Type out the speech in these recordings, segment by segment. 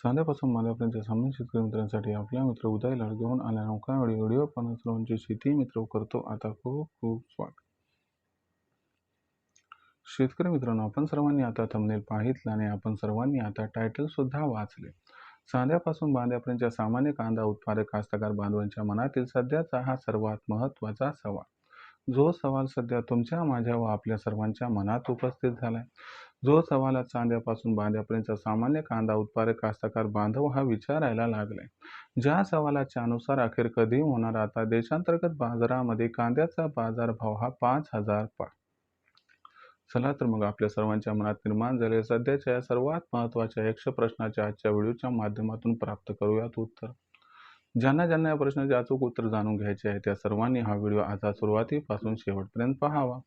चांद्यापासून मांद्यापर्यंतच्या सामान्य शेतकरी मित्रांसाठी आपला मित्र उदय लाड घेऊन आल्या नौका व्हिडिओ 50 सर्वांची शेती मित्र करतो आता खूप खूप स्वागत. शेतकरी मित्रांनो, आपण सर्वांनी आता थंबनेल पाहितलं आणि आपण सर्वांनी आता टायटल सुद्धा वाचले. चांद्यापासून बांद्यापर्यंतच्या सामान्य कांदा उत्पादक कास्तकार बांधवांच्या मनातील सध्याचा हा सर्वात महत्त्वाचा सवाल, जो सवाल सध्या तुमच्या, माझ्या व आपल्या सर्वांच्या मनात उपस्थित झालाय. जो सवाल आज चांद्यापासून बांद्यापर्यंतचा सामान्य कांदा उत्पादक कास्तकार बांधव हा विचारायला लागलाय. ज्या सवालाच्या अनुसार अखेर कधी होणार आता देशांतर्गत बाजारामध्ये कांद्याचा बाजारभाव हा 5,000 पार. चला तर मग आपल्या सर्वांच्या मनात निर्माण झालेल्या सध्याच्या या सर्वात महत्त्वाच्या 100 प्रश्नाच्या आजच्या व्हिडिओच्या माध्यमातून प्राप्त करूयात उत्तर. ज्यांना ज्यांना या प्रश्नाचे अचूक उत्तर जाणून घ्यायचे आहे त्या सर्वांनी हा व्हिडिओ आता सुरुवातीपासून शेवटपर्यंत पाहावा.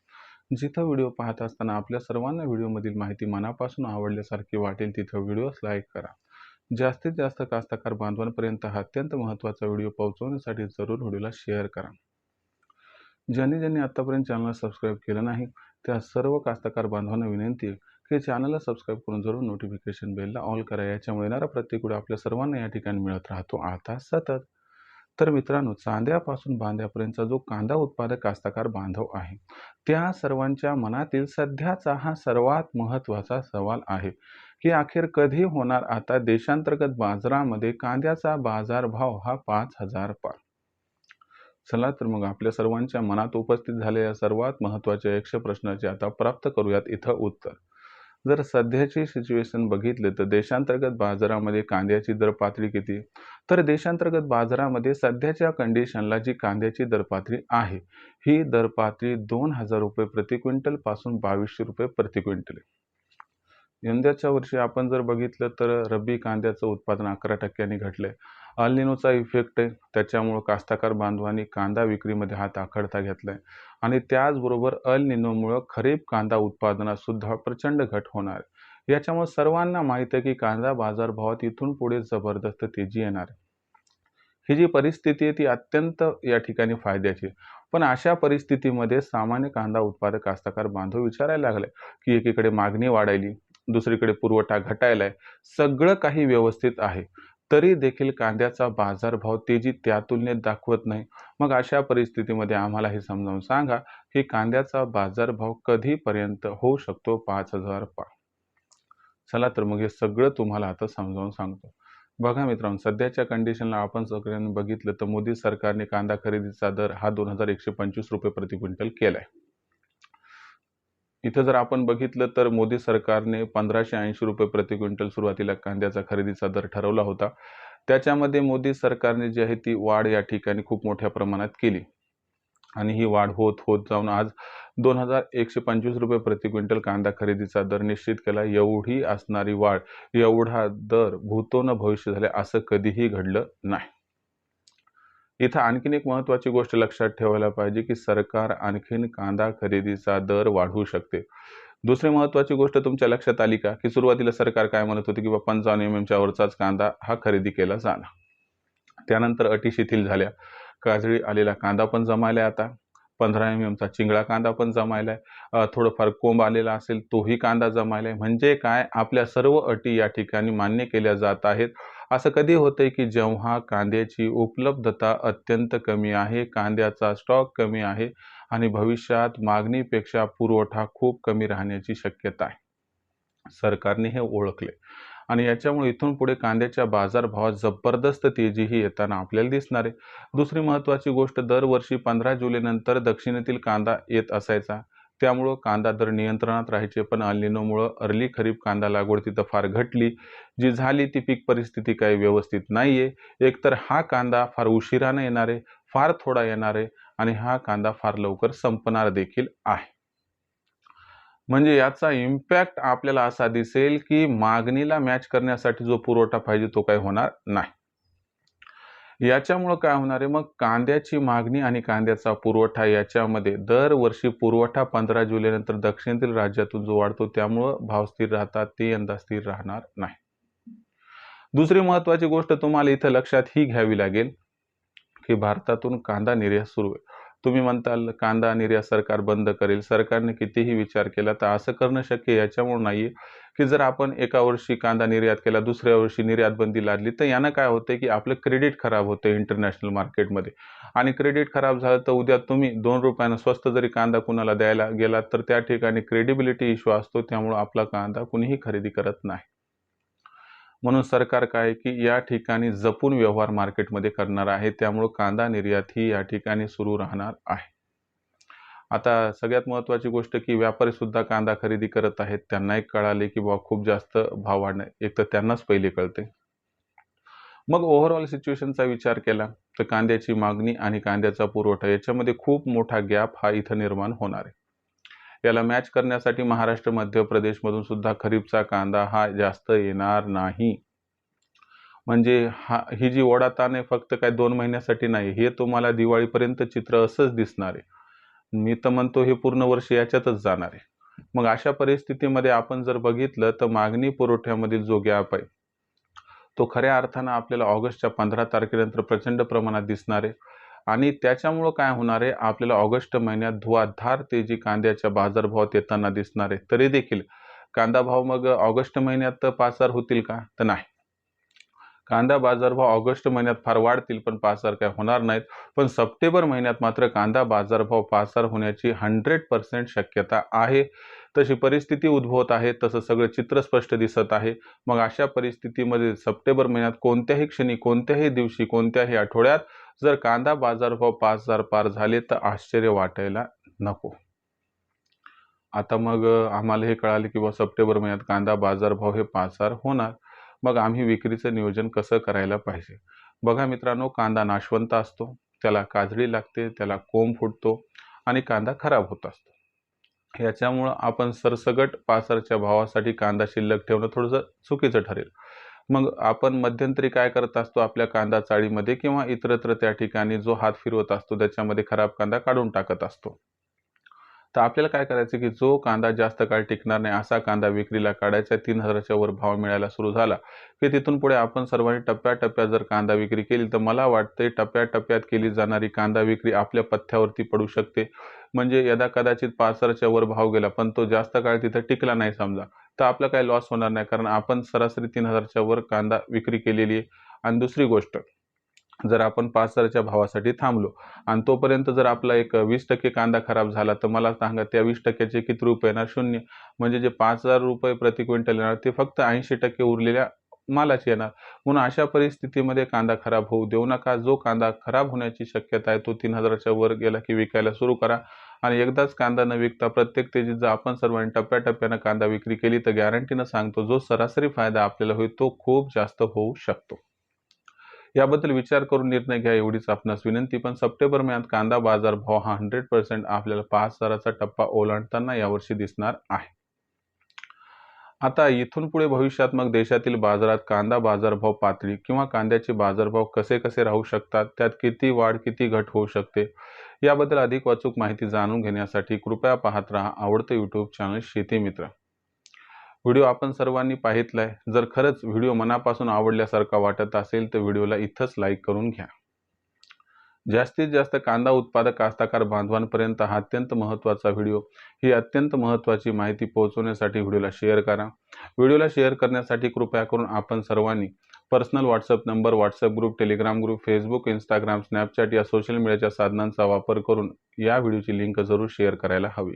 जिथं व्हिडिओ पाहत असताना आपल्या सर्वांना व्हिडिओमधील माहिती मनापासून आवडल्यासारखी वाटेल तिथं व्हिडिओस लाईक करा. जास्तीत जास्त कास्तकार बांधवांपर्यंत हा अत्यंत महत्त्वाचा व्हिडिओ पोहोचवण्यासाठी जरूर व्हिडिओला शेअर करा. ज्यांनी ज्यांनी आतापर्यंत चॅनलला सबस्क्राईब केलं नाही त्या सर्व कास्तकार बांधवांना विनंती आहे की चॅनलला सबस्क्राईब करून जरूर नोटिफिकेशन बेलला ऑल करा. याच्यामुळे येणारा प्रत्येक व्हिडिओ आपल्या सर्वांना या ठिकाणी मिळत राहतो आता सतत. तर मित्रांनो, चांद्यापासून बांद्यापर्यंतचा जो कांदा उत्पादक कास्तकार बांधव आहे त्या सर्वांच्या मनातील सध्याचा हा सर्वात महत्त्वाचा सवाल आहे की अखेर कधी होणार आता देशांतर्गत बाजारामध्ये कांद्याचा बाजारभाव हा 5,000 पार. चला तर मग आपल्या सर्वांच्या मनात उपस्थित झालेल्या सर्वात महत्त्वाच्या 100 प्रश्नाचे आता प्राप्त करूयात इथं उत्तर. जर सध्याची सिच्युएशन बघितले तर देशांतर्गत बाजारामध्ये कांद्याची दर पातळी किती, तर देशांतर्गत बाजारामध्ये सध्याच्या कंडिशनला जी कांद्याची दर पातळी आहे ही दर पातळी 2,000 रुपये प्रति क्विंटल पासून 2,200 रुपये प्रति क्विंटल. यंदाच्या वर्षी आपण जर बघितलं तर रब्बी कांद्याचं उत्पादन 11% घटलंय. अल निनोचा इफेक्ट आहे, त्याच्यामुळं कास्तकार बांधवांनी कांदा विक्रीमध्ये हात आखडता घेतलाय आणि त्याचबरोबर अल निनोमुळं खरीप कांदा उत्पादनात सुद्धा प्रचंड घट होणार आहे. याच्यामुळे सर्वांना माहीत आहे की कांदा बाजारभावात इथून पुढे जबरदस्त तेजी येणार आहे. ही जी परिस्थिती आहे ती अत्यंत या ठिकाणी फायद्याची. पण अशा परिस्थितीमध्ये सामान्य कांदा उत्पादक कास्तकार बांधव विचारायला लागले की एकीकडे मागणी वाढायली, दुसरीकडे पुरवठा घटायलाय, सगळं काही व्यवस्थित आहे तरी देखील कांद्याचा बाजारभाव तेजी त्या तुलनेत दाखवत नाही. मग अशा परिस्थितीमध्ये आम्हाला हे समजावून सांगा की कांद्याचा बाजारभाव कधीपर्यंत होऊ शकतो 5,000 पार. चला तर मग हे सगळं तुम्हाला आता समजावून सांगतो. बघा मित्रांनो, सध्याच्या कंडिशनला आपण सगळ्यांनी बघितलं तर मोदी सरकारने कांदा खरेदीचा दर हा 2,125 रुपये प्रति क्विंटल केलाय. इथं जर आपण बघितलं तर मोदी सरकारने 1,580 रुपये प्रति क्विंटल सुरुवातीला कांद्याचा खरेदीचा दर ठरवला होता. त्याच्यामध्ये मोदी सरकारने जी आहे ती वाढ या ठिकाणी खूप मोठ्या प्रमाणात केली आणि ही वाढ होत होत जाऊन आज 2,125 रुपये प्रति क्विंटल कांदा खरेदीचा दर निश्चित केला. एवढी असणारी वाढ, एवढा दर भूतो न भविष्य झाले असं कधीही घडलं नाही. इथं आणखीन एक महत्त्वाची गोष्ट लक्षात ठेवायला पाहिजे की सरकार आणखीन कांदा खरेदीचा दर वाढवू शकते. दुसरी महत्त्वाची गोष्ट तुमच्या लक्षात आली का की सुरुवातीला सरकार काय म्हणत होते की 55 mm वरचाच कांदा हा खरेदी केला जाणार. त्यानंतर अटी शिथिल झाल्या, काजळी आलेला कांदा पण जमायलाय, आता 15 mm चिंगळा कांदा पण जमायलाय, थोडंफार कोंब आलेला असेल तोही कांदा जमायलाय. म्हणजे काय, आपल्या सर्व अटी या ठिकाणी मान्य केल्या जात आहेत. असं कधी होतंय की जेव्हा कांद्याची उपलब्धता अत्यंत कमी आहे, कांद्याचा स्टॉक कमी आहे आणि भविष्यात मागणीपेक्षा पुरवठा खूप कमी राहण्याची शक्यता आहे. सरकारने हे ओळखले आणि याच्यामुळे इथून पुढे कांद्याच्या बाजारभावात जबरदस्त तेजीही येताना आपल्याला दिसणार आहे. दुसरी महत्त्वाची गोष्ट, दरवर्षी 15 जुलैनंतर दक्षिणेतील कांदा येत असायचा, त्यामुळं कांदा दर नियंत्रणात राहायचे. पण अल निनोमुळं अर्ली खरीप कांदा लागवड तिथं फार घटली. जी झाली ती पीक परिस्थिती काही व्यवस्थित नाही आहे. एकतर हा कांदा फार उशिराने येणार आहे, फार थोडा येणार आहे आणि हा कांदा फार लवकर संपणार देखील आहे. म्हणजे याचा इम्पॅक्ट आपल्याला असा दिसेल की मागणीला मॅच करण्यासाठी जो पुरवठा पाहिजे तो काही होणार नाही. याच्यामुळं काय होणार आहे, मग कांद्याची मागणी आणि कांद्याचा पुरवठा याच्यामध्ये दरवर्षी पुरवठा 15 जुलैनंतर दक्षिणेतील राज्यातून जो वाढतो त्यामुळं भाव स्थिर राहतात, ते यंदा स्थिर राहणार नाही. दुसरी महत्त्वाची गोष्ट तुम्हाला इथं लक्षात ही घ्यावी लागेल की भारतातून कांदा निर्यात सुरू आहे. तुम्ही म्हणताल कांदा निर्यात सरकार बंद करेल. सरकारने कितीही विचार केला तर असं करणं शक्य याच्यामुळे नाहीये, की जर आपण एका वर्षी कांदा निर्यात केला, दुसऱ्या वर्षी निर्यात बंदी लादली, तर यानं काय होतंय, की आपलं क्रेडिट खराब होतंय इंटरनॅशनल मार्केटमध्ये आणि क्रेडिट खराब झालं तर उद्या तुम्ही ₹2 स्वस्त जरी कांदा कुणाला द्यायला गेलात, तर त्या ठिकाणी क्रेडिबिलिटी इश्यू असतो. त्यामुळं आपला कांदा कुणीही खरेदी करत नाही. म्हणून सरकार काय आहे, की या ठिकाणी जपून व्यवहार मार्केटमध्ये करणार आहे. त्यामुळं कांदा निर्यात ही या ठिकाणी सुरू राहणार आहे. आता सगळ्यात महत्त्वाची गोष्ट, की व्यापारी सुद्धा कांदा खरेदी करत आहेत. त्यांनाही कळाले, की बाबा खूप जास्त भाव वाढणे एक तर त्यांनाच पहिले कळते. मग ओव्हरऑल सिच्युएशनचा विचार केला, तर कांद्याची मागणी आणि कांद्याचा पुरवठा याच्यामध्ये खूप मोठा गॅप हा इथं निर्माण होणार आहे. याला मॅच करण्यासाठी महाराष्ट्र, मध्य प्रदेशमधून सुद्धा खरीपचा कांदा हा जास्त येणार नाही. म्हणजे ही जी ओढाताण आहे फक्त काय 2 महिन्यासाठी नाही. हे तुम्हाला दिवाळीपर्यंत चित्र असंच दिसणार आहे. मी तर म्हणतो हे पूर्ण वर्ष याच्यातच जाणार आहे. मग अशा परिस्थितीमध्ये आपण जर बघितलं तर मागणी पुरवठ्यामधील जो गॅप आहे, तो खऱ्या अर्थानं आपल्याला ऑगस्टच्या 15 तारखेनंतर प्रचंड प्रमाणात दिसणार आहे. आणि त्याच्यामुळं काय होणार आहे, आपल्याला ऑगस्ट महिन्यात धुवाधार तेजी कांद्याच्या बाजारभावात येताना दिसणार आहे. तरी देखील कांदा भाव मग ऑगस्ट महिन्यात पाचार होतील का? तर नाही. कांदा बाजारभाव ऑगस्ट महिन्यात फार वाढतील, पण पाचार काय होणार नाहीत. पण सप्टेंबर महिन्यात मात्र कांदा बाजारभाव पाचार होण्याची 100% शक्यता आहे. तशी परिस्थिती उद्भवत आहे, तसं सगळं चित्र स्पष्ट दिसत आहे. मग अशा परिस्थितीमध्ये सप्टेंबर महिन्यात कोणत्याही क्षणी, कोणत्याही दिवशी, कोणत्याही आठवड्यात जर कांदा बाजारभाव 5,000 पार झाले, तर आश्चर्य वाटायला नको. आता मग आम्हाला हे कळाले, की सप्टेंबर महिन्यात कांदा बाजारभाव हे पाचार होणार. मग आम्ही विक्रीचं नियोजन कसं करायला पाहिजे? बघा मित्रांनो, कांदा नाशवंत असतो, त्याला काजळी लागते, त्याला कोंब फुटतो आणि कांदा खराब होत असतो. याच्यामुळं आपण सरसगट पाचारच्या भावासाठी कांदा शिल्लक ठेवणं थोडंसं चुकीचं ठरेल. मग आपण मध्यंतरी काय करत असतो, आपल्या कांदा चाळीमध्ये किंवा इतरत्र त्या ठिकाणी जो हात फिरवत असतो त्याच्यामध्ये खराब कांदा काढून टाकत असतो. तर आपल्याला काय करायचं, की जो कांदा जास्त काळ टिकणार नाही असा कांदा विक्रीला काढायचा. 3,000च्या वर भाव मिळायला सुरू झाला, की तिथून पुढे आपण सर्वांनी टप्प्याटप्प्यात जर कांदा विक्री केली, तर मला वाटते टप्प्याटप्प्यात केली जाणारी कांदा विक्री आपल्या पथ्यावरती पडू शकते. म्हणजे यदाकदाचित 5,000च्या वर भाव गेला, पण तो जास्त काळ तिथं टिकला नाही समजा, तर आपला काही लॉस होणार नाही. कारण आपण सरासरी 3,000च्या वर कांदा विक्री केलेली आहे. आणि दुसरी गोष्ट, जर आपण 5,000च्या भावासाठी थांबलो आणि तोपर्यंत जर आपला एक 20% कांदा खराब झाला, तर मला सांगा त्या 20%चे किती रुपये येणार? 0. म्हणजे जे ₹5,000 प्रति क्विंटल येणार, ते फक्त 80% उरलेल्या मालाचे येणार. म्हणून अशा परिस्थितीमध्ये कांदा खराब होऊ देऊ नका. जो कांदा खराब होण्याची शक्यता आहे, तो 3,000च्या वर गेला की विकायला सुरू करा. आणि एकदाच कांदा न विकता प्रत्येक तेजीत जर आपण सर्वांनी टप्प्याटप्प्यानं कांदा विक्री केली, तर गॅरंटीनं सांगतो, जो सरासरी फायदा आपल्याला होईल, तो खूप जास्त होऊ शकतो. याबद्दल विचार करून निर्णय घ्या, एवढीच आपणास विनंती. पण सप्टेंबर महिन्यात कांदा बाजारभाव हा 100% आपल्याला 5,000चा टप्पा ओलांडताना यावर्षी दिसणार आहे. आता इथून पुढे भविष्यात मग देशातील बाजारात कांदा बाजारभाव पातळी किंवा कांद्याचे बाजारभाव कसे कसे राहू शकतात, त्यात किती वाढ किती घट होऊ शकते, याबद्दल अधिक अचूक माहिती जाणून घेण्यासाठी कृपया पाहत राहा आवडतं यूट्यूब चॅनल शेती मित्र. व्हिडिओ आपण सर्वांनी पाहितलाय. जर खरंच व्हिडिओ मनापासून आवडल्यासारखा वाटत असेल, तर व्हिडिओला इथंच लाईक करून घ्या. जास्तीत जास्त कांदा उत्पादक कास्तकार बांधवांपर्यंत हा अत्यंत महत्त्वाचा व्हिडिओ, ही अत्यंत महत्त्वाची माहिती पोहोचवण्यासाठी व्हिडिओला शेअर करा. व्हिडिओला शेअर करण्यासाठी कृपया करून आपण सर्वांनी personal WhatsApp number, WhatsApp group, Telegram group, Facebook, Instagram, Snapchat या सोशल मीडियाच्या साधनांचा वापर करून या व्हिडिओची लिंक जरूर शेअर करायला हवी.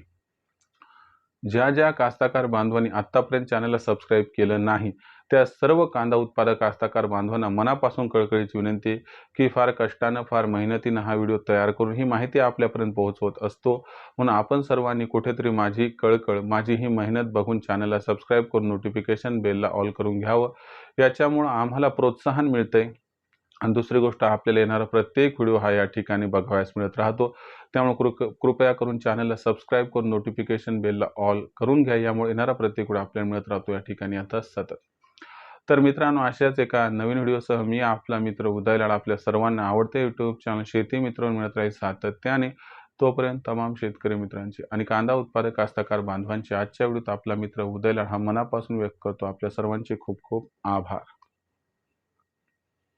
ज्या ज्या कास्तकार बांधवांनी आत्तापर्यंत चॅनलला सबस्क्राईब केलं नाही, त्या सर्व कांदा उत्पादक कास्तकार बांधवांना मनापासून कळकळीची विनंती आहे, की फार कष्टानं, फार मेहनतीनं हा व्हिडिओ तयार करून ही माहिती आपल्यापर्यंत पोहोचवत असतो. म्हणून आपण सर्वांनी कुठेतरी माझी कळकळ, माझी ही मेहनत बघून चॅनलला सबस्क्राईब करून नोटिफिकेशन बेलला ऑल करून घ्यावं. याच्यामुळं आम्हाला प्रोत्साहन मिळतंय आणि दुसरी गोष्ट, आपल्याला येणारा प्रत्येक व्हिडिओ हा या ठिकाणी बघावयास मिळत राहतो. त्यामुळे कृपया करून चॅनलला सबस्क्राईब करून नोटिफिकेशन बेलला ऑल करून घ्या. यामुळे येणारा प्रत्येक व्हिडिओ आपल्याला मिळत राहतो या ठिकाणी आता सतत. तर मित्रांनो, अशाच एका नवीन व्हिडिओसह मी आपला मित्र उदय लाड आपल्या सर्वांना आवडते यूट्यूब चॅनल शेती मित्रांनो मिळत राहील सातत्याने. तोपर्यंत तमाम शेतकरी मित्रांचे आणि कांदा उत्पादक कास्तकार बांधवांचे आजच्या व्हिडिओत आपला मित्र उदय लाड हा मनापासून व्यक्त करतो. आपल्या सर्वांचे खूप खूप आभार.